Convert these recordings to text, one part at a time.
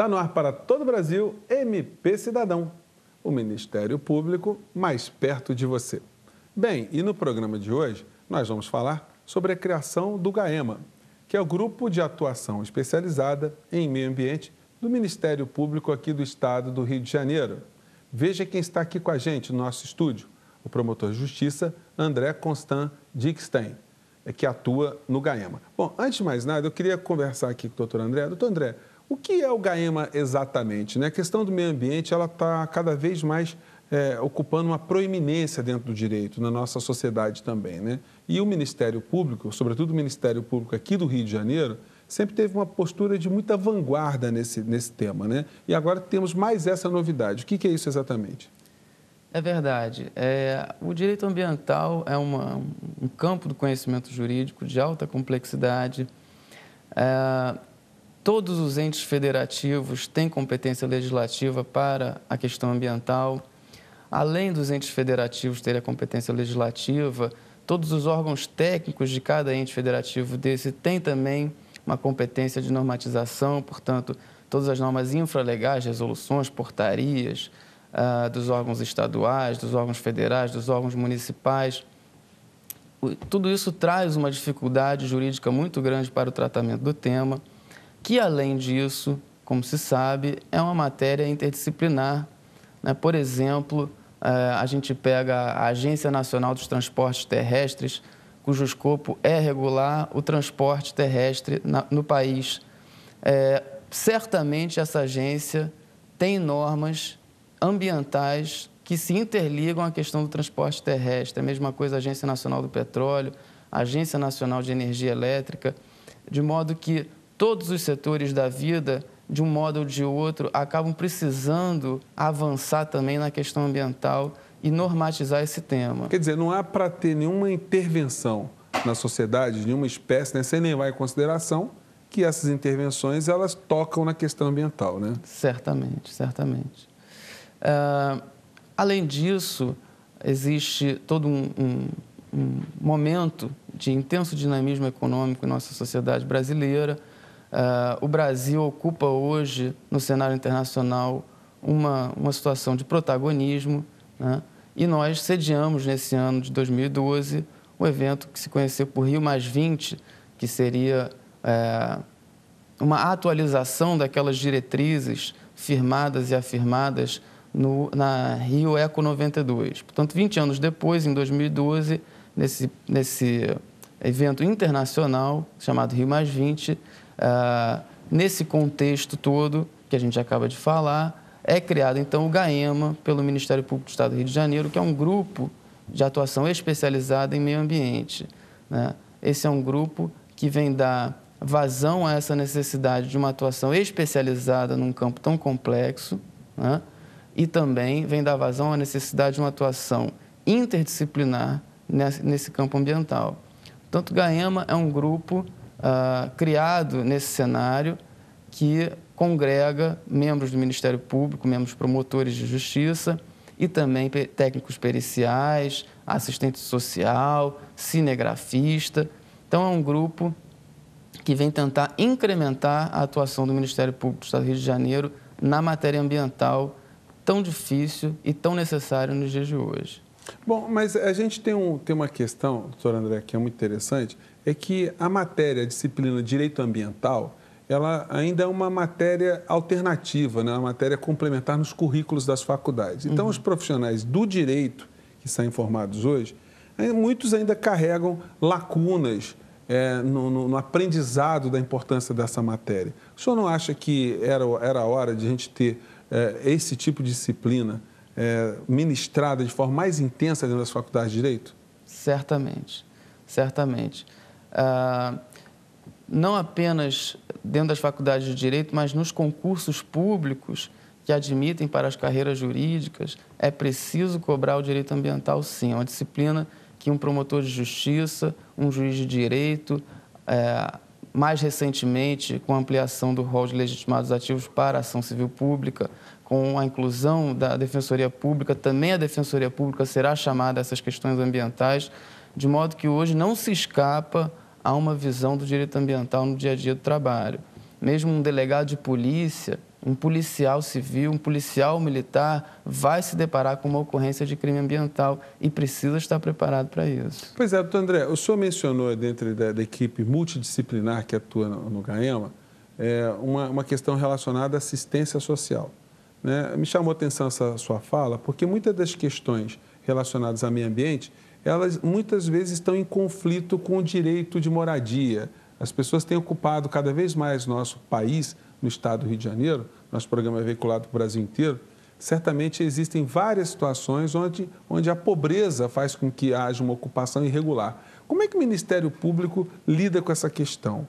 Está no ar para todo o Brasil, MP Cidadão, o Ministério Público mais perto de você. Bem, e no programa de hoje nós vamos falar sobre a criação do GAEMA, que é o Grupo de Atuação Especializada em Meio Ambiente do Ministério Público aqui do Estado do Rio de Janeiro. Veja quem está aqui com a gente no nosso estúdio, o promotor de justiça André Constant Dickstein, que atua no GAEMA. Bom, antes de mais nada, eu queria conversar aqui com o doutor André. Doutor André, o que é o GAEMA exatamente? A questão do meio ambiente ela está cada vez mais ocupando uma proeminência dentro do direito, na nossa sociedade também, né? E o Ministério Público, sobretudo o Ministério Público aqui do Rio de Janeiro, sempre teve uma postura de muita vanguarda nesse tema, né? E agora temos mais essa novidade. O que é isso exatamente? É verdade. O direito ambiental é um campo do conhecimento jurídico de alta complexidade. Todos os entes federativos têm competência legislativa para a questão ambiental. Além dos entes federativos terem a competência legislativa, todos os órgãos técnicos de cada ente federativo desse têm também uma competência de normatização, portanto, todas as normas infralegais, resoluções, portarias, dos órgãos estaduais, dos órgãos federais, dos órgãos municipais. Tudo isso traz uma dificuldade jurídica muito grande para o tratamento do tema, que, além disso, como se sabe, é uma matéria interdisciplinar, né? Por exemplo, a gente pega a Agência Nacional dos Transportes Terrestres, cujo escopo é regular o transporte terrestre no país. Certamente, essa agência tem normas ambientais que se interligam à questão do transporte terrestre. A mesma coisa a Agência Nacional do Petróleo, a Agência Nacional de Energia Elétrica, de modo que todos os setores da vida, de um modo ou de outro, acabam precisando avançar também na questão ambiental e normatizar esse tema. Quer dizer, não há para ter nenhuma intervenção na sociedade, nenhuma espécie, né, sem levar em consideração que essas intervenções elas tocam na questão ambiental, né? Certamente, certamente. Além disso, existe todo um momento de intenso dinamismo econômico em nossa sociedade brasileira. O Brasil ocupa hoje, no cenário internacional, uma situação de protagonismo, né? E nós sediamos, nesse ano de 2012, um evento que se conheceu por Rio+20, que seria uma atualização daquelas diretrizes firmadas e afirmadas na Rio Eco 92. Portanto, 20 anos depois, em 2012, nesse evento internacional chamado Rio+20, nesse contexto todo que a gente acaba de falar, é criado, então, o GAEMA pelo Ministério Público do Estado do Rio de Janeiro, que é um grupo de atuação especializada em meio ambiente, né? Esse é um grupo que vem dar vazão a essa necessidade de uma atuação especializada num campo tão complexo, né? E também vem dar vazão à necessidade de uma atuação interdisciplinar nesse campo ambiental. Portanto, o GAEMA é um grupo criado nesse cenário que congrega membros do Ministério Público, membros promotores de justiça e também técnicos periciais, assistente social, cinegrafista. Então, é um grupo que vem tentar incrementar a atuação do Ministério Público do Estado do Rio de Janeiro na matéria ambiental tão difícil e tão necessária nos dias de hoje. Bom, mas a gente tem uma questão, doutor André, que é muito interessante, é que a matéria, a disciplina Direito Ambiental, ela ainda é uma matéria alternativa, né? Uma matéria complementar nos currículos das faculdades. Então, os profissionais do direito que saem formados hoje, muitos ainda carregam lacunas no aprendizado da importância dessa matéria. O senhor não acha que era a hora de a gente ter esse tipo de disciplina ministrada de forma mais intensa dentro das faculdades de Direito? Certamente, certamente. Não apenas dentro das faculdades de Direito, mas nos concursos públicos que admitem para as carreiras jurídicas, é preciso cobrar o direito ambiental, sim. É uma disciplina que um promotor de justiça, um juiz de direito, mais recentemente, com a ampliação do rol de legitimados ativos para a ação civil pública, com a inclusão da Defensoria Pública, também a Defensoria Pública será chamada a essas questões ambientais, de modo que hoje não se escapa a uma visão do direito ambiental no dia a dia do trabalho. Mesmo um delegado de polícia, um policial civil, um policial militar vai se deparar com uma ocorrência de crime ambiental e precisa estar preparado para isso. Pois é, doutor André, o senhor mencionou dentro da equipe multidisciplinar que atua no GAEMA uma questão relacionada à assistência social, né? Me chamou a atenção essa sua fala, porque muitas das questões relacionadas ao meio ambiente, elas muitas vezes estão em conflito com o direito de moradia. As pessoas têm ocupado cada vez mais nosso país, no estado do Rio de Janeiro, nosso programa é veiculado para o Brasil inteiro. Certamente existem várias situações onde a pobreza faz com que haja uma ocupação irregular. Como é que o Ministério Público lida com essa questão?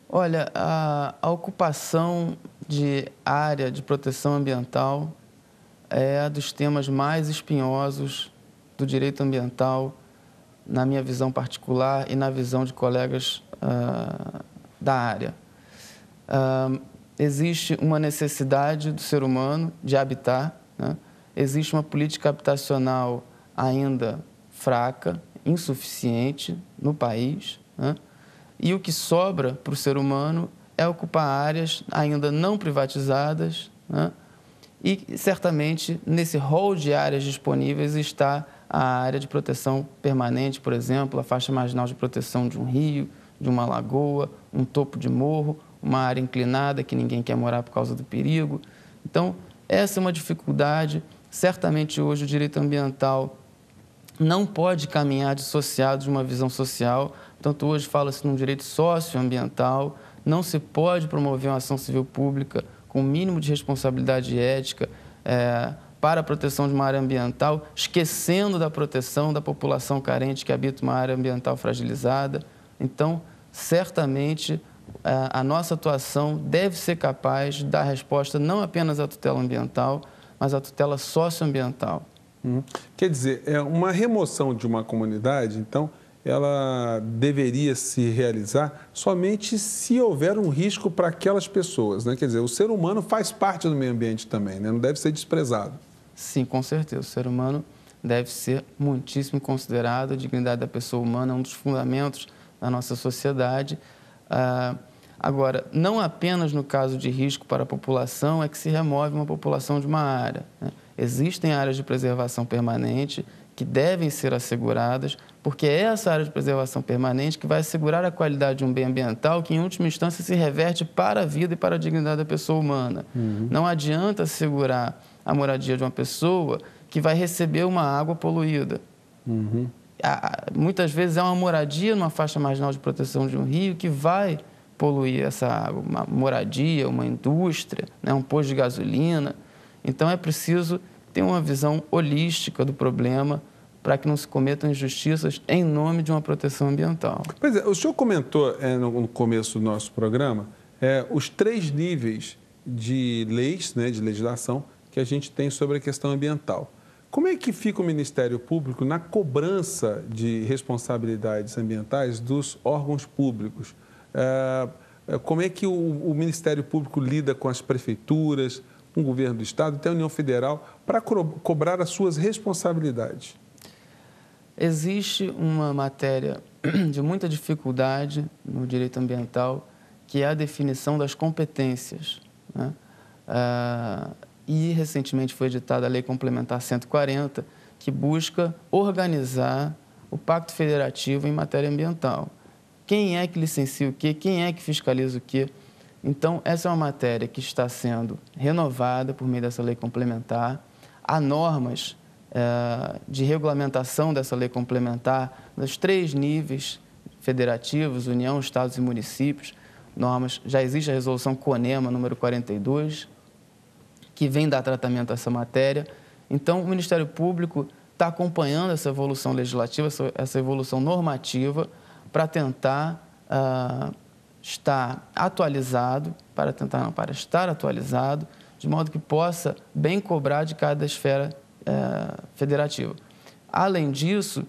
Olha, a ocupação de área de proteção ambiental é dos temas mais espinhosos do direito ambiental, na minha visão particular e na visão de colegas da área. Existe uma necessidade do ser humano de habitar, né? Existe uma política habitacional ainda fraca, insuficiente no país, né? E o que sobra para o ser humano é ocupar áreas ainda não privatizadas, né? E, certamente, nesse rol de áreas disponíveis está a área de proteção permanente, por exemplo, a faixa marginal de proteção de um rio, de uma lagoa, um topo de morro, uma área inclinada que ninguém quer morar por causa do perigo. Então, essa é uma dificuldade. Certamente, hoje, o direito ambiental não pode caminhar dissociado de uma visão social. Tanto hoje fala-se num direito socioambiental, não se pode promover uma ação civil pública com o mínimo de responsabilidade ética para a proteção de uma área ambiental, esquecendo da proteção da população carente que habita uma área ambiental fragilizada. Então, certamente, a nossa atuação deve ser capaz de dar resposta não apenas à tutela ambiental, mas à tutela socioambiental. Quer dizer, uma remoção de uma comunidade, então, ela deveria se realizar somente se houver um risco para aquelas pessoas, né? Quer dizer, o ser humano faz parte do meio ambiente também, né? Não deve ser desprezado. Sim, com certeza. O ser humano deve ser muitíssimo considerado. A dignidade da pessoa humana é um dos fundamentos da nossa sociedade. Agora, não apenas no caso de risco para a população é que se remove uma população de uma área, né? Existem áreas de preservação permanente que devem ser asseguradas, porque é essa área de preservação permanente que vai assegurar a qualidade de um bem ambiental que, em última instância, se reverte para a vida e para a dignidade da pessoa humana. Não adianta assegurar a moradia de uma pessoa que vai receber uma água poluída. Muitas vezes é uma moradia numa faixa marginal de proteção de um rio que vai poluir essa água, uma moradia, uma indústria, né, um posto de gasolina. Então, é preciso ter uma visão holística do problema para que não se cometam injustiças em nome de uma proteção ambiental. Pois é, o senhor comentou no começo do nosso programa os 3 níveis de leis, né, de legislação que a gente tem sobre a questão ambiental. Como é que fica o Ministério Público na cobrança de responsabilidades ambientais dos órgãos públicos? Como é que o Ministério Público lida com as prefeituras, com o governo do Estado, até a União Federal, para cobrar as suas responsabilidades? Existe uma matéria de muita dificuldade no direito ambiental, que é a definição das competências, né? E recentemente foi editada a Lei Complementar 140, que busca organizar o Pacto Federativo em matéria ambiental. Quem é que licencia o quê? Quem é que fiscaliza o quê? Então, essa é uma matéria que está sendo renovada por meio dessa lei complementar. Há normas de regulamentação dessa lei complementar nos 3 níveis federativos, União, Estados e Municípios. Normas, já existe a resolução CONEMA número 42, que vem dar tratamento a essa matéria. Então, o Ministério Público está acompanhando essa evolução legislativa, essa evolução normativa, para tentar estar atualizado, para estar atualizado, de modo que possa bem cobrar de cada esfera federativa. Além disso,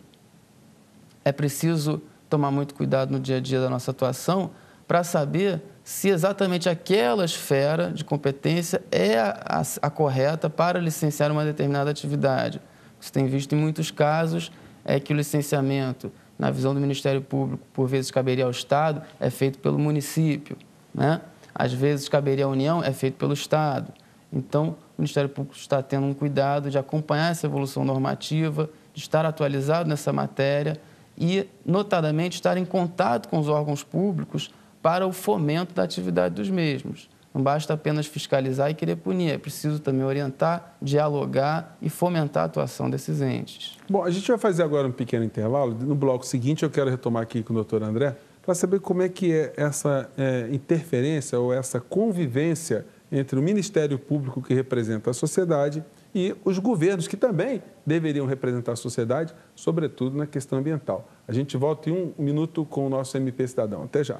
é preciso tomar muito cuidado no dia a dia da nossa atuação para saber se exatamente aquela esfera de competência é a correta para licenciar uma determinada atividade. O que se tem visto em muitos casos é que o licenciamento, na visão do Ministério Público, por vezes caberia ao Estado, é feito pelo município, né? às vezes caberia à União, é feito pelo Estado. Então, o Ministério Público está tendo um cuidado de acompanhar essa evolução normativa, de estar atualizado nessa matéria e, notadamente, estar em contato com os órgãos públicos para o fomento da atividade dos mesmos. Não basta apenas fiscalizar e querer punir, é preciso também orientar, dialogar e fomentar a atuação desses entes. Bom, a gente vai fazer agora um pequeno intervalo. No bloco seguinte, eu quero retomar aqui com o doutor André para saber como é que é essa interferência ou essa convivência entre o Ministério Público, que representa a sociedade, e os governos, que também deveriam representar a sociedade, sobretudo na questão ambiental. A gente volta em um minuto com o nosso MP Cidadão. Até já.